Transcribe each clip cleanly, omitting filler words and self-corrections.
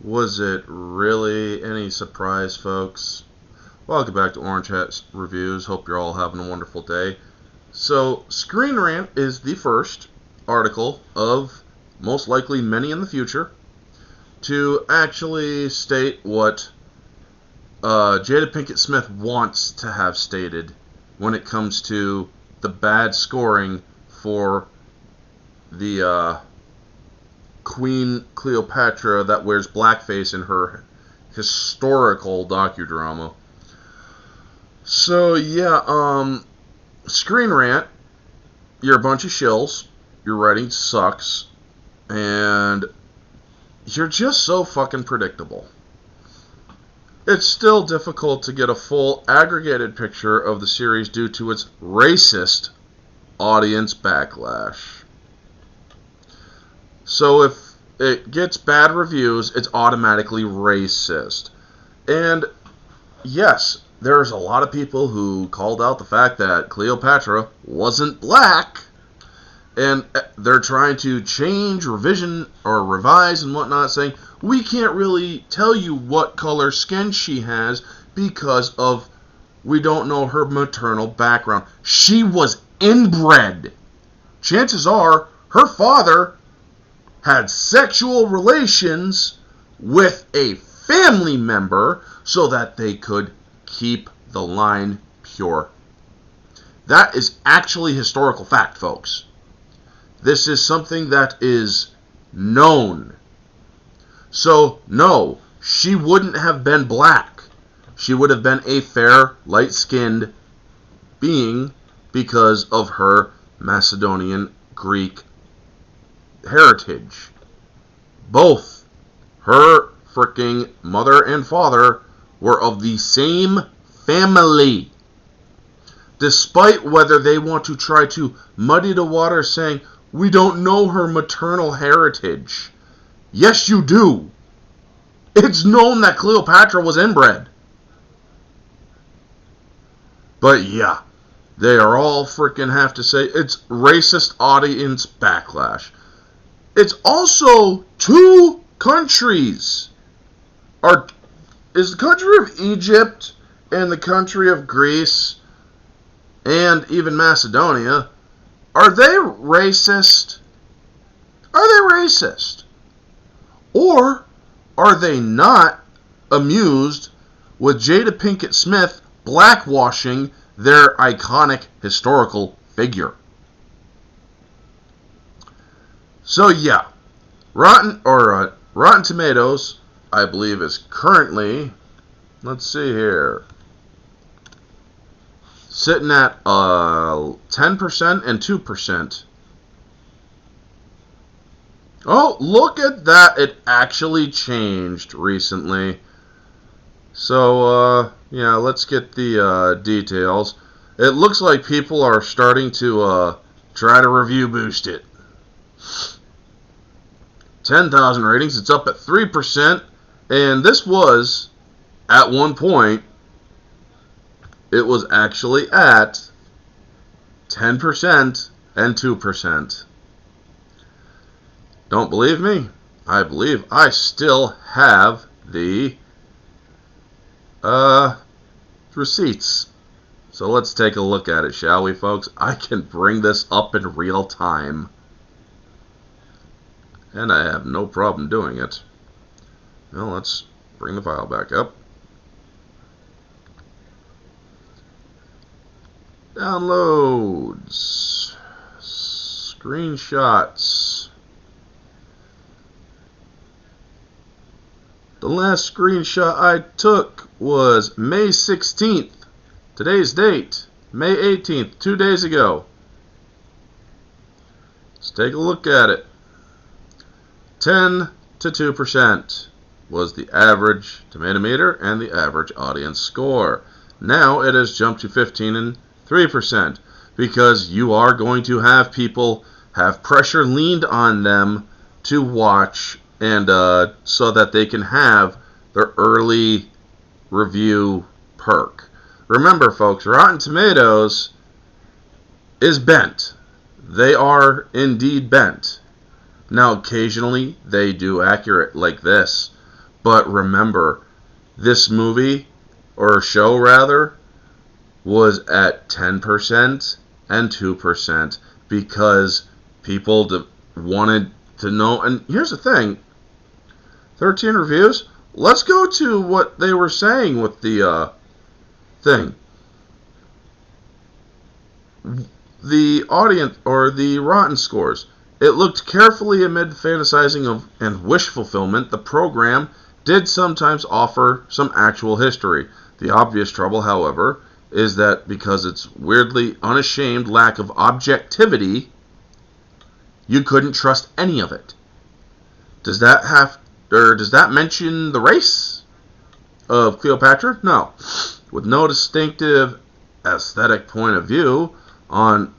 Was it really any surprise, folks? Welcome back to Orange Hat Reviews. Hope you're all having a wonderful day. So, ScreenRant is the first article of most likely many in the future to actually state what Jada Pinkett Smith wants to have stated when it comes to the bad scoring for the Queen Cleopatra that wears blackface in her historical docudrama. So yeah, ScreenRant, you're a bunch of shills, your writing sucks, and you're just so fucking predictable. It's still difficult to get a full aggregated picture of the series due to its racist audience backlash. So if it gets bad reviews, it's automatically racist. And yes, there's a lot of people who called out the fact that Cleopatra wasn't black, and they're trying to change, revision, or revise and whatnot, saying, we can't really tell you what color skin she has because we don't know her maternal background. She was inbred. Chances are her father had sexual relations with a family member so that they could keep the line pure. That is actually historical fact, folks. This is something that is known. So, no, she wouldn't have been black. She would have been a fair, light-skinned being because of her Macedonian Greek heritage. Both her freaking mother and father were of the same family. Despite whether they want to try to muddy the water saying, we don't know her maternal heritage. Yes, you do. It's known that Cleopatra was inbred. But yeah, they are all freaking have to say it's racist audience backlash. It's also two countries. Is the country of Egypt and the country of Greece and even Macedonia, are they racist? Are they racist? Or are they not amused with Jada Pinkett Smith blackwashing their iconic historical figure? So yeah, Rotten Tomatoes, I believe, is currently, let's see here, sitting at 10% and 2%. Oh, look at that. It actually changed recently. So, yeah, let's get the details. It looks like people are starting to try to review boost it. 10,000 ratings. It's up at 3%. And this was, at one point, it was actually at 10% and 2%. Don't believe me? I believe I still have the receipts. So let's take a look at it, shall we, folks? I can bring this up in real time. And I have no problem doing it. Well, let's bring the file back up. Downloads. Screenshots. The last screenshot I took was May 16th. Today's date, May 18th, 2 days ago. Let's take a look at it. 10 to 2% was the average tomato meter and the average audience score. Now it has jumped to 15 and 3% because you are going to have people have pressure leaned on them to watch and so that they can have their early review perk. Remember, folks, Rotten Tomatoes is bent. They are indeed bent. Now, occasionally, they do accurate like this. But remember, this movie, or show rather, was at 10% and 2% because people wanted to know. And here's the thing, 13 reviews. Let's go to what they were saying with the thing. The audience, or the Rotten scores. It looked carefully amid fantasizing of and wish fulfillment. The program did sometimes offer some actual history. The obvious trouble, however, is that because its weirdly unashamed lack of objectivity, you couldn't trust any of it. Does that mention the race of Cleopatra? No. With no distinctive aesthetic point of view on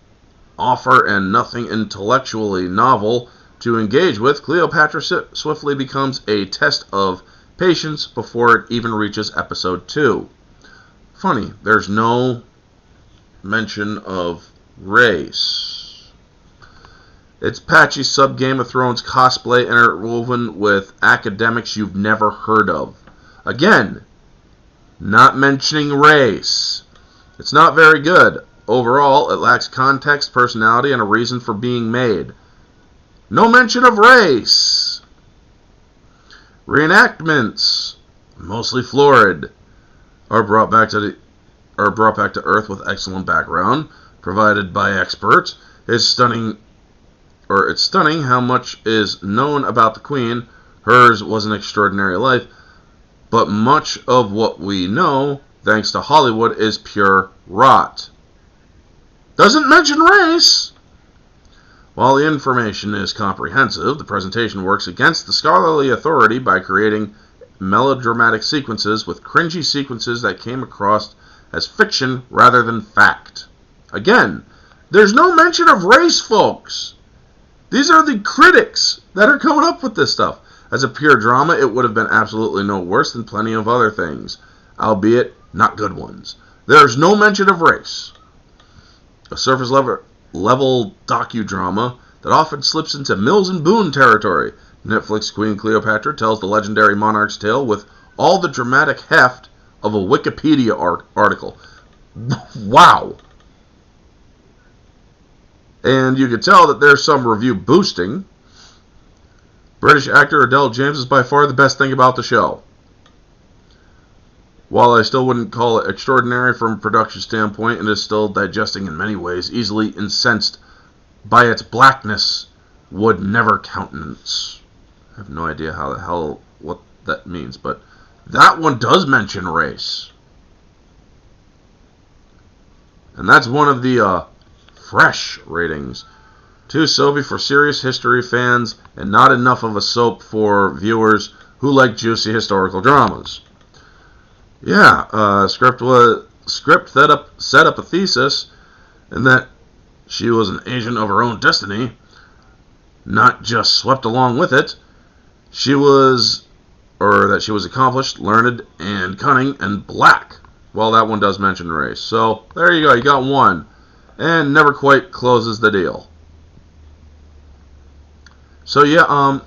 offer and nothing intellectually novel to engage with, Cleopatra swiftly becomes a test of patience before it even reaches episode 2. Funny, there's no mention of race. It's patchy sub-Game of Thrones cosplay interwoven with academics you've never heard of. Again, not mentioning race. It's not very good. Overall, it lacks context, personality, and a reason for being made. No mention of race. Reenactments, mostly florid, are brought back to Earth with excellent background provided by experts. It's stunning how much is known about the Queen. Hers was an extraordinary life, but much of what we know, thanks to Hollywood, is pure rot. Doesn't mention race. While the information is comprehensive, the presentation works against the scholarly authority by creating melodramatic sequences with cringy sequences that came across as fiction rather than fact. Again, there's no mention of race, folks. These are the critics that are coming up with this stuff. As a pure drama, it would have been absolutely no worse than plenty of other things, albeit not good ones. There's no mention of race. A surface level docudrama that often slips into Mills and Boone territory. Netflix Queen Cleopatra tells the legendary monarch's tale with all the dramatic heft of a Wikipedia article. Wow. And you can tell that there's some review boosting. British actor Adele James is by far the best thing about the show. While I still wouldn't call it extraordinary from a production standpoint, it is still digesting in many ways, easily incensed by its blackness, would never countenance. I have no idea how the hell what that means, but that one does mention race. And that's one of the fresh ratings. Too soapy for serious history fans, and not enough of a soap for viewers who like juicy historical dramas. Yeah, script set up a thesis, and that she was an agent of her own destiny, not just swept along with it. That she was accomplished, learned, and cunning, and black. Well, that one does mention race. So, there you go, you got one. And never quite closes the deal. So, yeah,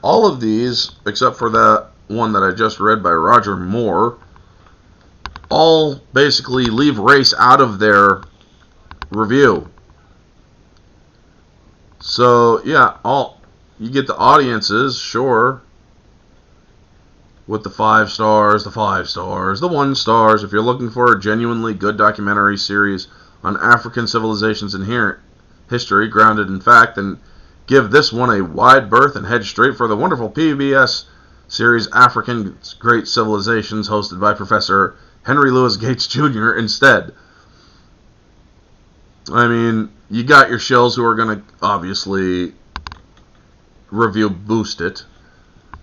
all of these, except for that one that I just read by Roger Moore, all basically leave race out of their review. So, yeah, you get the audiences, sure, with the 5 stars, the 1 stars. If you're looking for a genuinely good documentary series on African civilization's inherent history, grounded in fact, then give this one a wide berth and head straight for the wonderful PBS series African Great Civilizations, hosted by Professor Henry Louis Gates Jr. instead. I mean, you got your shills who are going to obviously review boost it,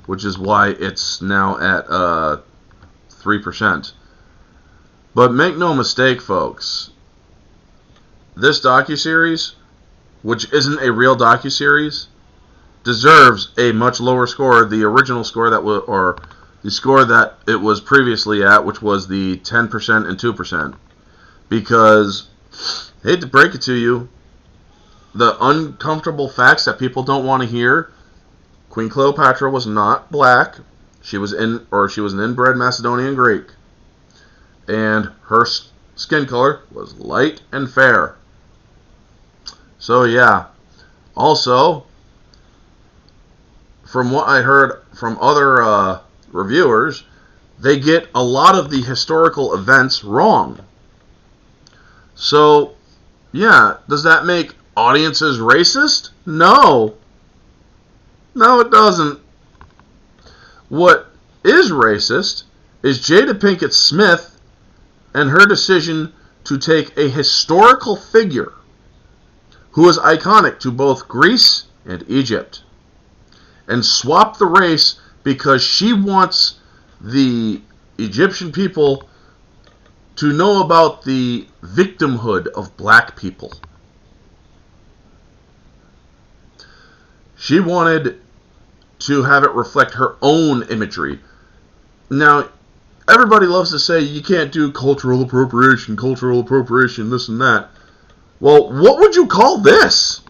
which is why it's now at 3%. But make no mistake, folks, this docuseries, which isn't a real docuseries, deserves a much lower score. The original score the score that it was previously at, which was the 10% and 2%. Because, hate to break it to you, the uncomfortable facts that people don't want to hear Queen Cleopatra was not black. She was an inbred Macedonian Greek. And her skin color was light and fair. So yeah. Also, from what I heard from other reviewers, they get a lot of the historical events wrong. So, yeah, does that make audiences racist? No. No, it doesn't. What is racist is Jada Pinkett Smith and her decision to take a historical figure who is iconic to both Greece and Egypt and swap the race because she wants the Egyptian people to know about the victimhood of black people. She wanted to have it reflect her own imagery. Now, everybody loves to say you can't do cultural appropriation, this and that. Well, what would you call this?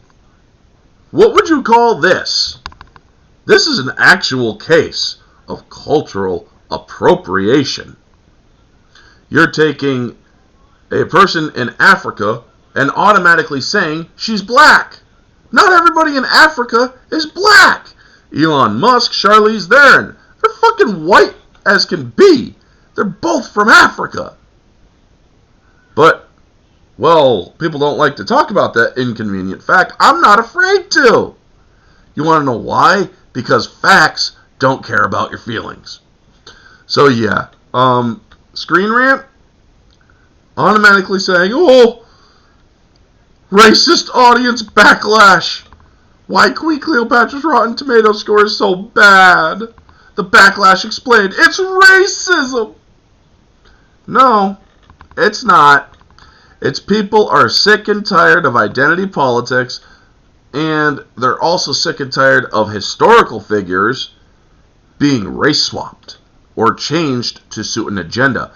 What would you call this? This is an actual case of cultural appropriation. You're taking a person in Africa and automatically saying she's black. Not everybody in Africa is black. Elon Musk, Charlize Theron, they're fucking white as can be. They're both from Africa. But, well, people don't like to talk about that inconvenient fact. I'm not afraid to. You want to know why? Because facts don't care about your feelings. So yeah, ScreenRant automatically saying, oh, racist audience backlash. Why Queen Cleopatra's Rotten Tomato score is so bad. The Backlash explained, it's racism. No, it's not. It's people are sick and tired of identity politics, and they're also sick and tired of historical figures being race swapped or changed to suit an agenda.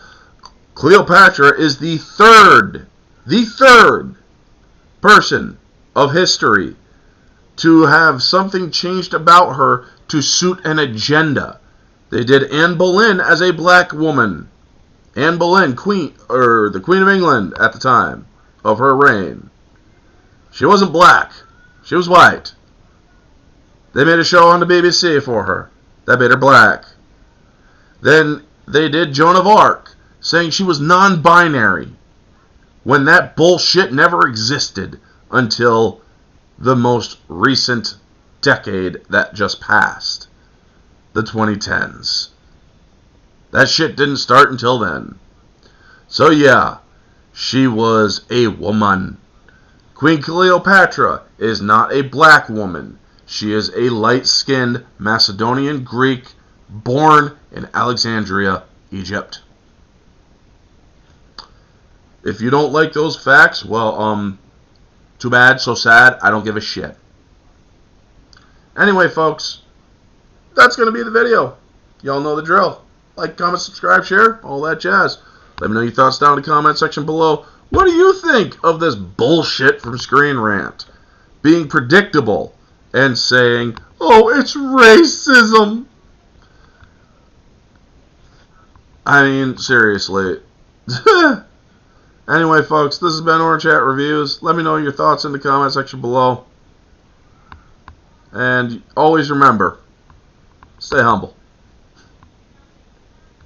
Cleopatra is the third person of history to have something changed about her to suit an agenda. They did Anne Boleyn as a black woman. Anne Boleyn, the Queen of England at the time of her reign. She wasn't black. She was white. They made a show on the BBC for her that made her black. Then they did Joan of Arc, saying she was non-binary, when that bullshit never existed until the most recent decade that just passed, the 2010s. That shit didn't start until then. So yeah, she was a woman. Queen Cleopatra is not a black woman. She is a light-skinned Macedonian Greek born in Alexandria, Egypt. If you don't like those facts, well, too bad, so sad, I don't give a shit. Anyway, folks, that's going to be the video. Y'all know the drill. Like, comment, subscribe, share, all that jazz. Let me know your thoughts down in the comment section below. What do you think of this bullshit from ScreenRant? Being predictable and saying, oh, it's racism. I mean, seriously. Anyway, folks, this has been Orange Hat Reviews. Let me know your thoughts in the comment section below. And always remember, stay humble.